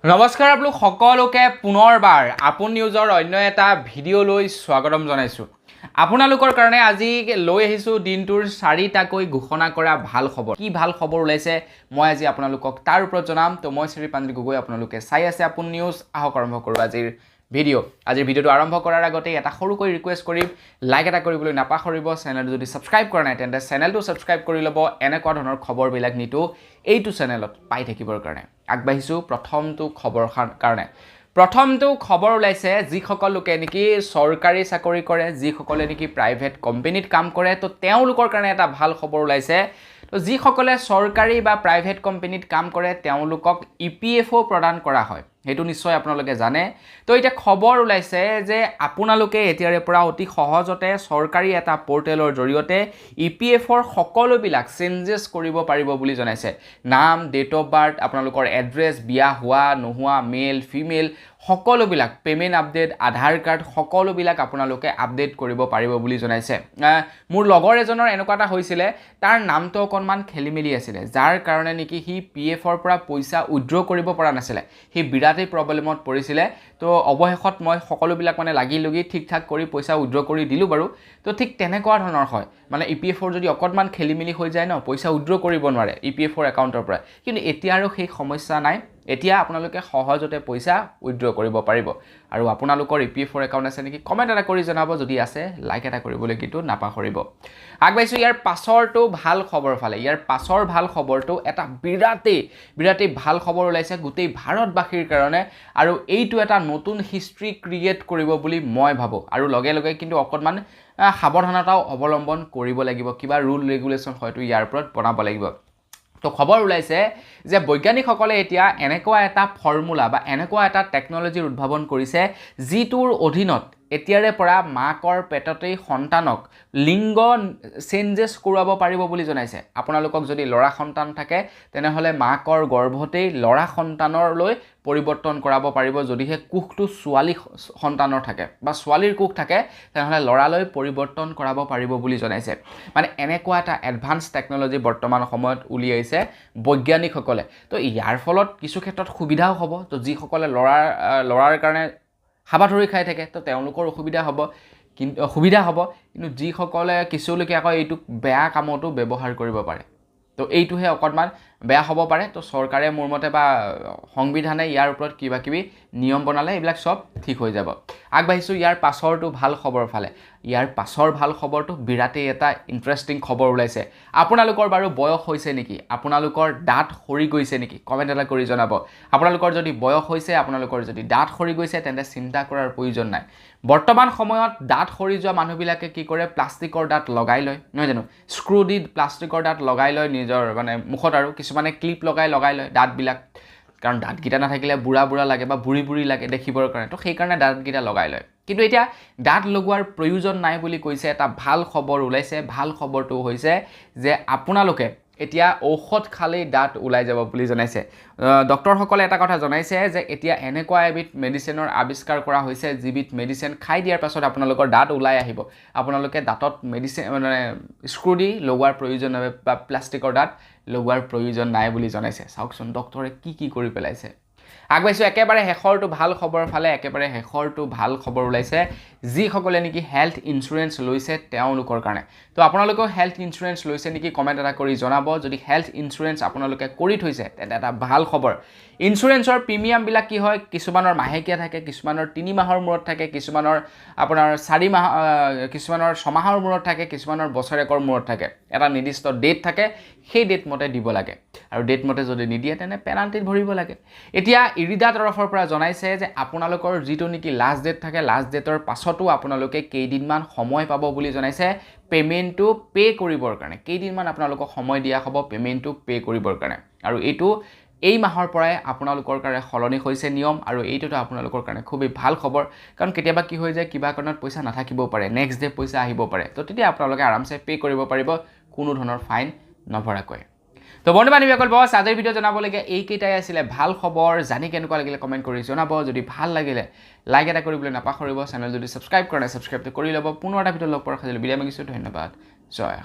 নমস্কাৰ আপোনালোক সকলোকে পুনৰবাৰ আপোন নিউজৰ অন্য এটা ভিডিঅ' লৈ স্বাগতম জনাইছোঁ। আপোনালোকৰ কাৰণে আজি লৈ আহিছোঁ দিনটোৰ 4টাকৈ ঘোষণা কৰা ভাল খবৰ। কি ভাল খবৰ ওলাইছে মই আজি আপোনালোকক তাৰ ওপৰত জনাম। তো মই শ্ৰী পাঞ্জি গগৈ, আপোনালোকে চাই আছে আপোন নিউজ। আহক আৰম্ভ কৰোঁ আজিৰ ভিডিঅ'টো আৰম্ভ কৰাৰ আগতে এটা সৰুকৈ ৰিকুৱেষ্ট কৰিম, লাইক এটা কৰিবলৈ নাপাহৰিব। চেনেলটো যদি ছাবস্ক্ৰাইব কৰা নাই তেন্তে চেনেলটো ছাবস্ক্ৰাইব কৰি ল'ব, এনেকুৱা ধৰণৰ খবৰবিলাক নিতৌ এইটো চেনেলত পাই থাকিবৰ কাৰণে। আগবাঢ়িছোঁ প্ৰথমটো খবৰ কাৰণে। প্ৰথমটো খবৰ ওলাইছে, যিসকল লোকে নেকি চৰকাৰী চাকৰি কৰে, যিসকলে নেকি প্ৰাইভেট কোম্পানীত কাম কৰে, তো তেওঁলোকৰ কাৰণে এটা ভাল খবৰ ওলাইছে। তো যিসকলে চৰকাৰী বা প্ৰাইভেট কোম্পানীত কাম কৰে তেওঁলোকক EPFO প্ৰদান কৰা হয়, সেইটো নিশ্চয় আপোনালোকে জানে। তো এতিয়া খবৰ ওলাইছে যে আপোনালোকে এতিয়াৰে পৰা অতি সহজতে চৰকাৰী এটা পৰ্টেলৰ জৰিয়তে EPFৰ সকলোবিলাক চেঞ্জেছ কৰিব পাৰিব বুলি জনাইছে। নাম, ডেট অফ বাৰ্থ, আপোনালোকৰ এড্ৰেছ, বিয়া হোৱা নোহোৱা, মেল ফিমেল, সকলোবিলাক পে'মেণ্ট আপডেট, আধাৰ কাৰ্ড, সকলোবিলাক আপোনালোকে আপডেট কৰিব পাৰিব বুলি জনাইছে। মোৰ লগৰ এজনৰ এনেকুৱা এটা হৈছিলে, তাৰ নামটো অকণমান খেলি মেলি আছিলে, যাৰ কাৰণে নেকি সি PFৰ পৰা পইচা উইথড্ৰ কৰিব পৰা নাছিলে। সি বিৰাটেই প্ৰব্লেমত পৰিছিলে। তো অৱশেষত মই সকলোবিলাক লাগি লগি ঠিক ঠাক কৰি পইচা উইথড্ৰ কৰি দিলোঁ বাৰু। তো ঠিক তেনেকুৱা ধৰণৰ হয়, EPFৰ যদি অকণমান খেলি মেলি হৈ যায় ন, পইচা উইথড্ৰ কৰিব নোৱাৰে EPFৰ একাউণ্টৰ পৰা। কিন্তু এতিয়া আৰু সেই সমস্যা নাই, এতিয়া আপোনালোকে সহজতে পইচা উইথড্ৰ কৰিব পাৰিব। আৰু আপোনালোকৰ EPFৰ একাউণ্ট আছে নেকি কমেণ্ট এটা কৰি জনাব, যদি আছে লাইক এটা কৰিবলৈ কিন্তু নাপাহৰিব। আগবাঢ়িছোঁ ইয়াৰ পাছৰটো ভাল খবৰ ফালে। ইয়াৰ পাছৰ ভাল খবৰটো এটা বিৰাটেই ভাল খবৰ ওলাইছে গোটেই ভাৰতবাসীৰ কাৰণে, আৰু এইটো এটা নতুন হিষ্ট্ৰী ক্ৰিয়েট কৰিব বুলি মই ভাবোঁ। আৰু লগে লগে কিন্তু অকণমান সাৱধানতাও অৱলম্বন কৰিব লাগিব, কিবা ৰুল ৰেগুলেশ্যন হয়তো ইয়াৰ ওপৰত বনাব লাগিব। তো খবৰ ওলাইছে যে বৈজ্ঞানিকসকলে এতিয়া এনেকুৱা এটা ফৰ্মুলা বা এনেকুৱা এটা টেকন'লজিৰ উদ্ভাৱন কৰিছে, যিটোৰ অধীনত এতিয়াৰে পৰা মাকৰ পেটতেই সন্তানক লিংগ চেঞ্জেছ কৰোৱাব পাৰিব বুলি জনাইছে। আপোনালোকক যদি ল'ৰা সন্তান থাকে তেনেহ'লে মাকৰ গৰ্ভতেই ল'ৰা সন্তানলৈ পৰিৱৰ্তন কৰাব পাৰিব। যদিহে কোষটো ছোৱালী সন্তানৰ থাকে বা ছোৱালীৰ কোষ থাকে তেনেহ'লে ল'ৰালৈ পৰিৱৰ্তন কৰাব পাৰিব বুলি জনাইছে। এনেকুৱা এটা এডভান্স টেকন'লজি বৰ্তমান সময়ত উলিয়াইছে বৈজ্ঞানিকসকলে। তো ইয়াৰ ফলত কিছু ক্ষেত্ৰত সুবিধাও হ'ব। তো যিসকলে ল'ৰাৰ কাৰণে হাবাথুৰি খাই থাকে তো তেওঁলোকৰ সুবিধা হ'ব, কিন্তু যিসকলে কিছুলোকে আকৌ এইটোক বেয়া কামতো ব্যৱহাৰ কৰিব পাৰে, তো এইটোহে অকণমান বেয়া হ'ব পাৰে। তো চৰকাৰে মোৰ মতে বা সংবিধানে ইয়াৰ ওপৰত কিবা কিবি নিয়ম বনালে এইবিলাক চব ঠিক হৈ যাব। আগবাঢ়িছোঁ ইয়াৰ পাছৰটো ভাল খবৰ ফালে। ইয়াৰ পাছৰ ভাল খবৰটো বিৰাটেই এটা ইণ্টাৰেষ্টিং খবৰ ওলাইছে। আপোনালোকৰ বাৰু বয়স হৈছে নেকি? আপোনালোকৰ দাঁত সৰি গৈছে নেকি? কমেণ্ট এটা কৰি জনাব। আপোনালোকৰ যদি বয়স হৈছে, আপোনালোকৰ যদি দাঁত সৰি গৈছে, তেন্তে চিন্তা কৰাৰ প্ৰয়োজন নাই। বৰ্তমান সময়ত দাঁত সৰি যোৱা মানুহবিলাকে কি কৰে, প্লাষ্টিকৰ দাঁত লগাই লয়, নহয় জানো? স্ক্ৰু দি প্লাষ্টিকৰ দাঁত লগাই লয় নিজৰ মুখত, আৰু কিছুমানে ক্লিপ লগাই লয় দাঁতবিলাক, কাৰণ দাঁতকেইটা নাথাকিলে বুঢ়া লাগে বা বুঢ়ী লাগে দেখিবৰ কাৰণে। তো সেইকাৰণে দাঁতকেইটা লগাই লয়। কিন্তু এতিয়া দাঁত লগোৱাৰ প্ৰয়োজন নাই বুলি কৈছে। এটা ভাল খবৰ ওলাইছে। ভাল খবৰটো হৈছে যে আপোনালোকে এতিয়া ঔষধ খালেই দাঁত ওলাই যাব বুলি জনাইছে। ডক্টৰসকলে এটা কথা জনাইছে যে এতিয়া এনেকুৱা এবিধ মেডিচিনৰ আৱিষ্কাৰ কৰা হৈছে, যিবিধ মেডিচিন খাই দিয়াৰ পাছত আপোনালোকৰ দাঁত ওলাই আহিব। আপোনালোকে দাঁতত মেডিচিন স্ক্ৰু দি লগোৱাৰ প্ৰয়োজন নাই বা প্লাষ্টিকৰ দাঁত লগোৱাৰ প্ৰয়োজন নাই বুলি জনাইছে। চাওকচোন ডক্টৰে কি কৰি পেলাইছে। আগবাঢ়িছোঁ একেবাৰে শেষৰটো ভাল খবৰ ফালে। একেবাৰে শেষৰটো ভাল খবৰ ওলাইছে, যিসকলে নেকি হেল্থ ইঞ্চুৰেঞ্চ লৈছে তেওঁলোকৰ কাৰণে। তো আপোনালোকেও হেল্থ ইঞ্চুৰেঞ্চ লৈছে নেকি কমেণ্ট এটা কৰি জনাব। যদি হেল্থ ইঞ্চুৰেঞ্চ আপোনালোকে কৰি থৈছে তেন্তে এটা ভাল খবৰ। ইঞ্চুৰেঞ্চৰ প্ৰিমিয়ামবিলাক কি হয়, কিছুমানৰ মাহেকীয়া থাকে, কিছুমানৰ 3 মাহৰ মূৰত থাকে, কিছুমানৰ আপোনাৰ 4 মাহ, কিছুমানৰ 6 মাহৰ মূৰত থাকে, কিছুমানৰ বছৰেকৰ মূৰত থাকে। এটা নিৰ্দিষ্ট ডেট থাকে, সেই ডেট মতে দিব লাগে, আৰু ডেট মতে যদি নিদিয়ে তেনে পেনাল্টিত ভৰিব লাগে। এতিয়া ইৰিডা তৰফৰ পৰা জনাইছে যে আপোনালোকৰ যিটো নেকি লাষ্ট ডেট থাকে, লাষ্ট ডেটৰ পাছতো আপোনালোকে কেইদিনমান সময় পাব বুলি জনাইছে পে'মেণ্টটো পে' কৰিবৰ কাৰণে। কেইদিনমান আপোনালোকক সময় দিয়া হ'ব পে'মেণ্টটো পে' কৰিবৰ কাৰণে, আৰু এইটো এই মাহৰ পৰাই আপোনালোকৰ কাৰণে সলনি হৈছে নিয়ম। আৰু এইটোতো আপোনালোকৰ কাৰণে খুবেই ভাল খবৰ, কাৰণ কেতিয়াবা কি হৈ যায়, কিবা কাৰণত পইচা নাথাকিবও পাৰে, নেক্সট ডে পইচা আহিব পাৰে। তো তেতিয়া আপোনালোকে আৰামছে পে' কৰিব পাৰিব কোনো ধৰণৰ ফাইন নভৰাকৈ। তো বন্ধু বান্ধৱীসকল, বছ আজিৰ ভিডিঅ' জনাবলগীয়া এইকেইটাই আছিলে ভাল খবৰ। জানি কেনেকুৱা লাগিলে কমেণ্ট কৰি জনাব। যদি ভাল লাগিলে লাইক এটা কৰিবলৈ নাপাহৰিব। চেনেল যদি ছাবস্ক্ৰাইব কৰা নাই ছাবস্ক্ৰাইবটো কৰি ল'ব। পুনৰ এটা ভিডিঅ' লগ পোৱাৰ খালি বিদায় মাগিছোঁ। ধন্যবাদ। জয়।